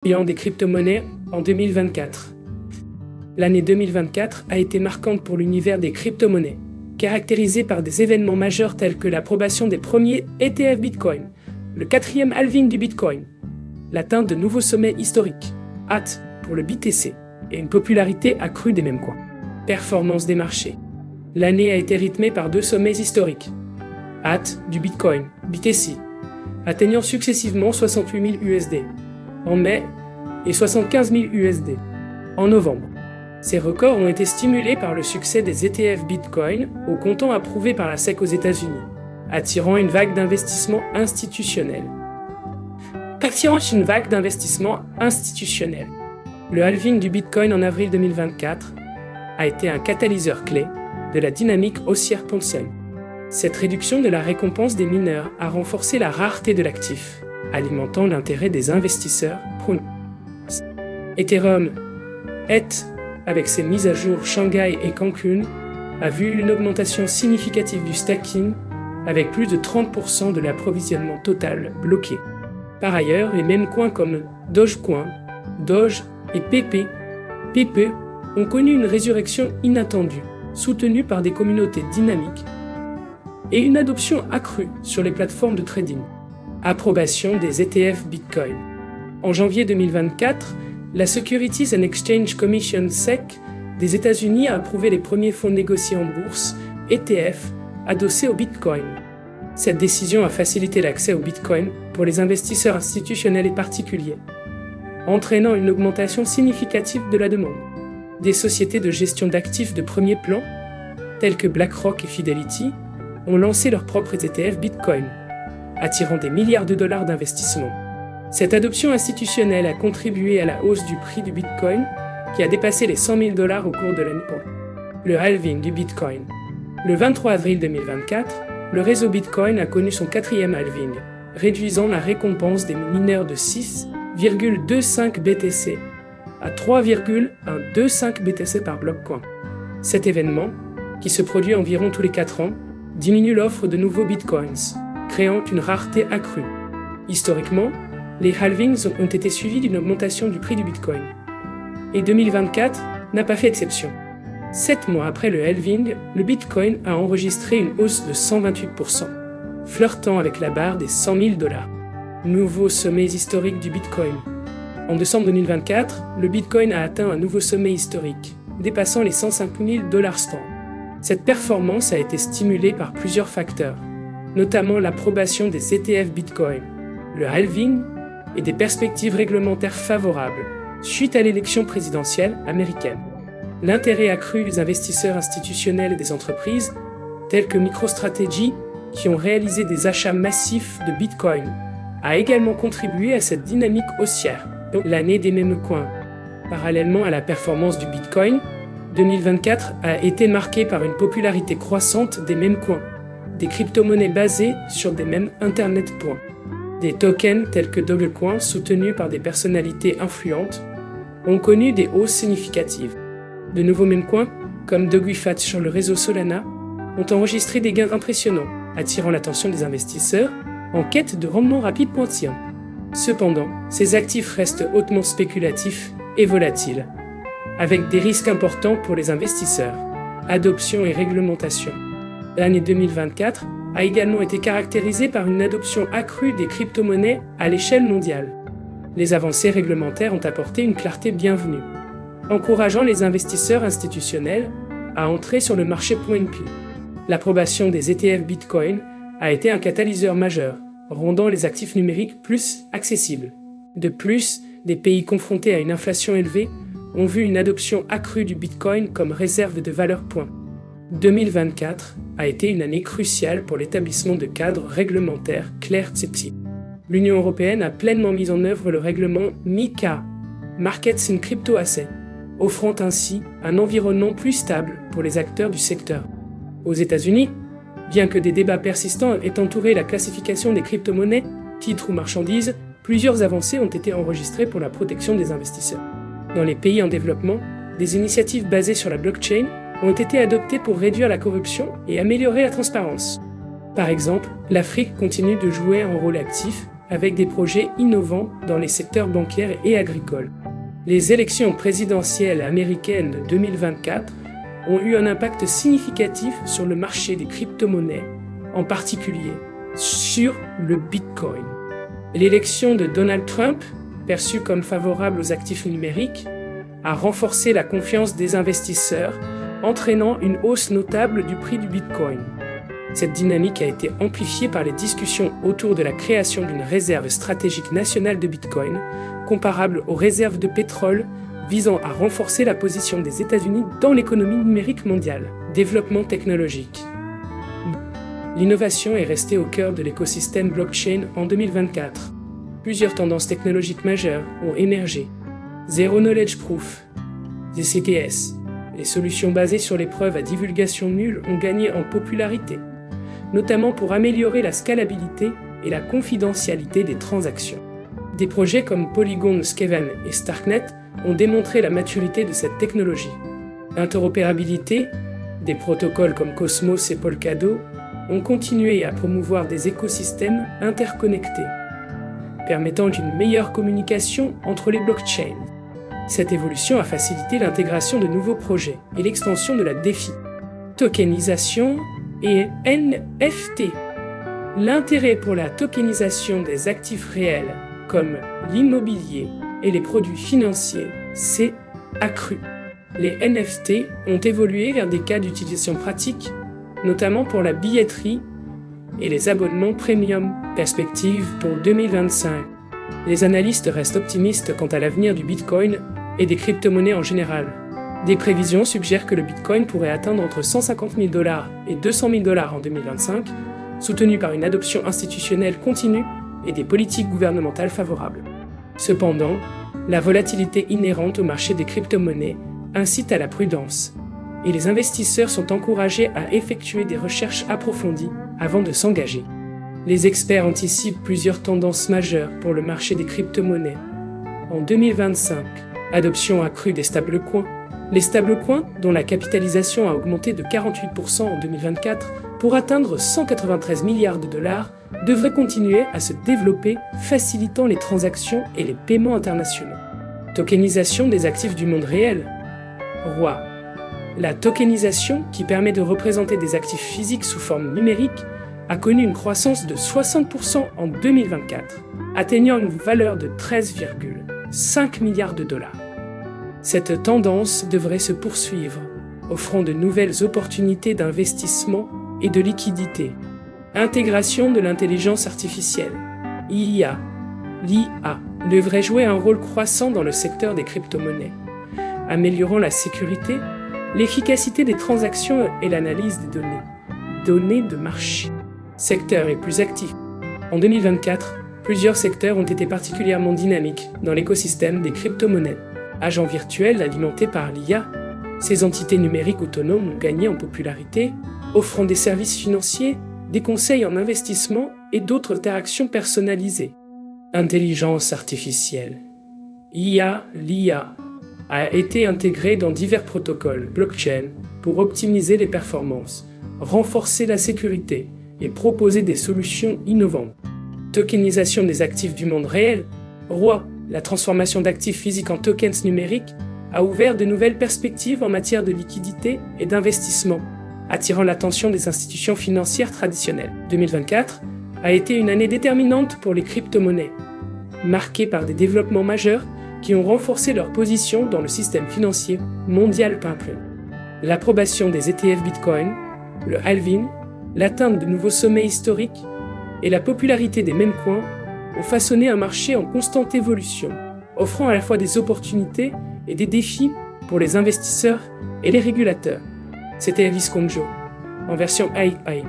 des crypto-monnaies en 2024. L'année 2024 a été marquante pour l'univers des crypto-monnaies, caractérisée par des événements majeurs tels que l'approbation des premiers ETF Bitcoin, le 4e halving du Bitcoin, l'atteinte de nouveaux sommets historiques, hâte pour le BTC, et une popularité accrue des mêmes coins. Performance des marchés. L'année a été rythmée par 2 sommets historiques. Hâte du Bitcoin, BTC, atteignant successivement 68 000 USD en mai et 75 000 USD en novembre. Ces records ont été stimulés par le succès des ETF Bitcoin au comptant approuvé par la SEC aux États-Unis, attirant une vague d'investissement institutionnel. Le halving du Bitcoin en avril 2024 a été un catalyseur clé de la dynamique haussière pontienne. Cette réduction de la récompense des mineurs a renforcé la rareté de l'actif, alimentant l'intérêt des investisseurs. Ethereum, avec ses mises à jour Shanghai et Cancun, a vu une augmentation significative du stacking, avec plus de 30% de l'approvisionnement total bloqué. Par ailleurs, les mêmes coins comme Dogecoin, Doge et PP ont connu une résurrection inattendue, soutenue par des communautés dynamiques et une adoption accrue sur les plateformes de trading. Approbation des ETF Bitcoin. En janvier 2024, la Securities and Exchange Commission SEC des États-Unis a approuvé les premiers fonds négociés en bourse, ETF, adossés au Bitcoin. Cette décision a facilité l'accès au Bitcoin pour les investisseurs institutionnels et particuliers, entraînant une augmentation significative de la demande. Des sociétés de gestion d'actifs de premier plan, telles que BlackRock et Fidelity, ont lancé leurs propres ETF Bitcoin, attirant des milliards de dollars d'investissement. Cette adoption institutionnelle a contribué à la hausse du prix du Bitcoin, qui a dépassé les 100 000 dollars au cours de l'année. Le halving du Bitcoin. Le 23 avril 2024, le réseau Bitcoin a connu son 4e halving, réduisant la récompense des mineurs de 6,25 BTC à 3,125 BTC par bloc coin. Cet événement, qui se produit environ tous les 4 ans, diminue l'offre de nouveaux Bitcoins, créant une rareté accrue. Historiquement, les halvings ont été suivis d'une augmentation du prix du Bitcoin. Et 2024 n'a pas fait exception. 7 mois après le halving, le Bitcoin a enregistré une hausse de 128%, flirtant avec la barre des 100 000 dollars. Nouveau sommet historique du Bitcoin. En décembre 2024, le Bitcoin a atteint un nouveau sommet historique, dépassant les 105 000 dollars stand. Cette performance a été stimulée par plusieurs facteurs, notamment l'approbation des ETF Bitcoin, le halving et des perspectives réglementaires favorables suite à l'élection présidentielle américaine. L'intérêt accru des investisseurs institutionnels et des entreprises, telles que MicroStrategy, qui ont réalisé des achats massifs de Bitcoin, a également contribué à cette dynamique haussière. L'année des mêmes coins. Parallèlement à la performance du Bitcoin, 2024 a été marquée par une popularité croissante des mêmes coins, des crypto-monnaies basées sur des mêmes Internet points. Des tokens tels que Dogecoin, soutenus par des personnalités influentes, ont connu des hausses significatives. De nouveaux mêmes coins, comme DogeFat sur le réseau Solana, ont enregistré des gains impressionnants, attirant l'attention des investisseurs en quête de rendement rapide pointillés. Cependant, ces actifs restent hautement spéculatifs et volatiles, avec des risques importants pour les investisseurs. Adoption et réglementation. L'année 2024 a également été caractérisée par une adoption accrue des crypto-monnaies à l'échelle mondiale. Les avancées réglementaires ont apporté une clarté bienvenue, encourageant les investisseurs institutionnels à entrer sur le marché .NP. L'approbation des ETF Bitcoin a été un catalyseur majeur, rendant les actifs numériques plus accessibles. De plus, des pays confrontés à une inflation élevée ont vu une adoption accrue du Bitcoin comme réserve de valeur point. 2024 a été une année cruciale pour l'établissement de cadres réglementaires clairs. L'Union européenne a pleinement mis en œuvre le règlement MiCA, Markets in Crypto Assets, offrant ainsi un environnement plus stable pour les acteurs du secteur. Aux États-Unis, bien que des débats persistants aient entouré la classification des crypto-monnaies, titres ou marchandises, plusieurs avancées ont été enregistrées pour la protection des investisseurs. Dans les pays en développement, des initiatives basées sur la blockchain ont été adoptées pour réduire la corruption et améliorer la transparence. Par exemple, l'Afrique continue de jouer un rôle actif avec des projets innovants dans les secteurs bancaires et agricoles. Les élections présidentielles américaines de 2024 ont eu un impact significatif sur le marché des crypto-monnaies, en particulier sur le Bitcoin. L'élection de Donald Trump, perçue comme favorable aux actifs numériques, a renforcé la confiance des investisseurs, entraînant une hausse notable du prix du Bitcoin. Cette dynamique a été amplifiée par les discussions autour de la création d'une réserve stratégique nationale de Bitcoin, comparable aux réserves de pétrole, visant à renforcer la position des États-Unis dans l'économie numérique mondiale. Développement technologique. L'innovation est restée au cœur de l'écosystème blockchain en 2024. Plusieurs tendances technologiques majeures ont émergé. Zero Knowledge Proof, ZCTS, les solutions basées sur les preuves à divulgation nulle ont gagné en popularité, notamment pour améliorer la scalabilité et la confidentialité des transactions. Des projets comme Polygon, Skevan et Starknet ont démontré la maturité de cette technologie. L'interopérabilité, des protocoles comme Cosmos et Polkadot, ont continué à promouvoir des écosystèmes interconnectés, permettant une meilleure communication entre les blockchains. Cette évolution a facilité l'intégration de nouveaux projets et l'extension de la DeFi. Tokenisation et NFT. L'intérêt pour la tokenisation des actifs réels, comme l'immobilier et les produits financiers, s'est accru. Les NFT ont évolué vers des cas d'utilisation pratique, notamment pour la billetterie et les abonnements premium. Perspective pour 2025. Les analystes restent optimistes quant à l'avenir du Bitcoin et des crypto-monnaies en général. Des prévisions suggèrent que le Bitcoin pourrait atteindre entre 150 000 $ et 200 000 $ en 2025, soutenu par une adoption institutionnelle continue et des politiques gouvernementales favorables. Cependant, la volatilité inhérente au marché des crypto-monnaies incite à la prudence, et les investisseurs sont encouragés à effectuer des recherches approfondies avant de s'engager. Les experts anticipent plusieurs tendances majeures pour le marché des crypto-monnaies. En 2025, adoption accrue des stablecoins. Les stablecoins, dont la capitalisation a augmenté de 48% en 2024 pour atteindre 193 milliards $, devraient continuer à se développer, facilitant les transactions et les paiements internationaux. Tokenisation des actifs du monde réel. ROI. La tokenisation, qui permet de représenter des actifs physiques sous forme numérique, a connu une croissance de 60% en 2024, atteignant une valeur de 13,5 milliards $. Cette tendance devrait se poursuivre, offrant de nouvelles opportunités d'investissement et de liquidité. Intégration de l'intelligence artificielle, IA. L'IA devrait jouer un rôle croissant dans le secteur des crypto-monnaies, améliorant la sécurité, l'efficacité des transactions et l'analyse des données de marché. Secteur est plus actif. En 2024, plusieurs secteurs ont été particulièrement dynamiques dans l'écosystème des crypto-monnaies. Agents virtuels alimentés par l'IA, ces entités numériques autonomes ont gagné en popularité, offrant des services financiers, des conseils en investissement et d'autres interactions personnalisées. Intelligence artificielle. L'IA a été intégrée dans divers protocoles blockchain pour optimiser les performances, renforcer la sécurité et proposer des solutions innovantes. Tokenisation des actifs du monde réel. ROI, la transformation d'actifs physiques en tokens numériques, a ouvert de nouvelles perspectives en matière de liquidité et d'investissement, attirant l'attention des institutions financières traditionnelles. 2024 a été une année déterminante pour les crypto-monnaies, marquée par des développements majeurs qui ont renforcé leur position dans le système financier mondial. L'approbation des ETF Bitcoin, le halving, l'atteinte de nouveaux sommets historiques et la popularité des meme coins ont façonné un marché en constante évolution, offrant à la fois des opportunités et des défis pour les investisseurs et les régulateurs. C'était Alice Kongjo, en version AI.